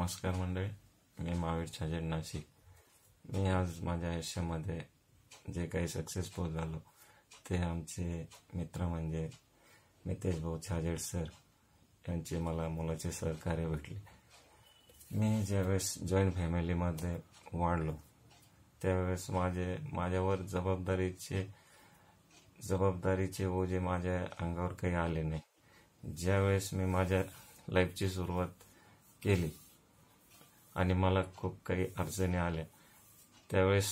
नमस्कार मंडळी, मी महावीर छाजेड नाशिक. मी आज माझ्या आयुष्यामध्ये जे काही सक्सेसफुल झालो ते आमचे मित्र म्हणजे मितेश भाऊ छाजेड सर यांचे मला मोलाचे सहकार्य भेटले. मी ज्यावेळेस जॉईंट फॅमिलीमध्ये वाढलो त्यावेळेस माझ्यावर जबाबदारीचे ओझे माझ्या अंगावर काही आले नाही. ज्यावेळेस मी माझ्या लाईफची सुरुवात केली आणि मला खूप काही अडचणी आल्या त्यावेळेस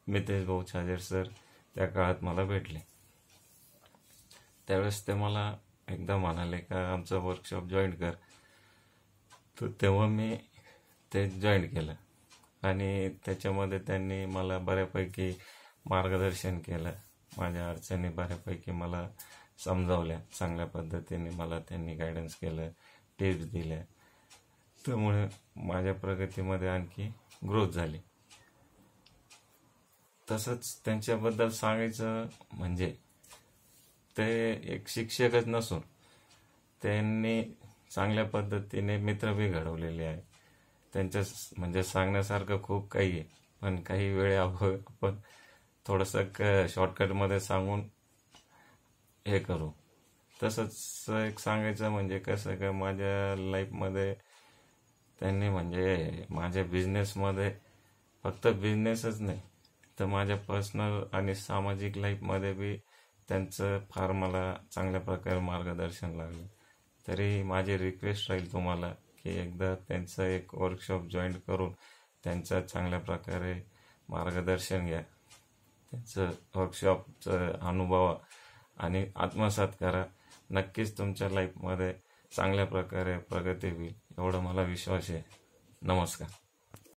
मितेश भाऊ छाजेड सर त्या काळात मला भेटले. त्यावेळेस ते मला एकदा म्हणाले का आमचं वर्कशॉप जॉईन कर. तर तेव्हा मी ते जॉईन केलं आणि त्याच्यामध्ये त्यांनी मला बऱ्यापैकी मार्गदर्शन केलं. माझ्या अडचणी बऱ्यापैकी मला समजावल्या. चांगल्या पद्धतीने मला त्यांनी गायडन्स केलं, टिप्स दिल्या. त्यामुळे माझ्या प्रगतीमध्ये आणखी ग्रोथ झाली. तसंच त्यांच्याबद्दल सांगायचं म्हणजे ते एक शिक्षकच नसून त्यांनी चांगल्या पद्धतीने मित्र बी घडवलेले आहे. त्यांच्या म्हणजे सांगण्यासारखं खूप काही आहे, पण काही वेळ आपण थोडंसं शॉर्टकटमध्ये सांगून हे करू. तसंच एक सांगायचं म्हणजे कसं का माझ्या लाईफमध्ये त्यांनी म्हणजे माझ्या बिझनेसमध्ये फक्त बिझनेसच नाही तर माझ्या पर्सनल आणि सामाजिक लाईफमध्ये बी त्यांचं फार मला चांगल्या प्रकारे मार्गदर्शन लागलं. तरी माझी रिक्वेस्ट राहील तुम्हाला की एकदा त्यांचं एक वर्कशॉप जॉईन करून त्यांचं चांगल्या प्रकारे मार्गदर्शन घ्या. त्यांचं वर्कशॉपचं अनुभव आणि आत्मसात करा. नक्कीच तुमच्या लाईफमध्ये चांगल्या प्रकारे प्रगती होईल एवढा मला विश्वास आहे. नमस्कार.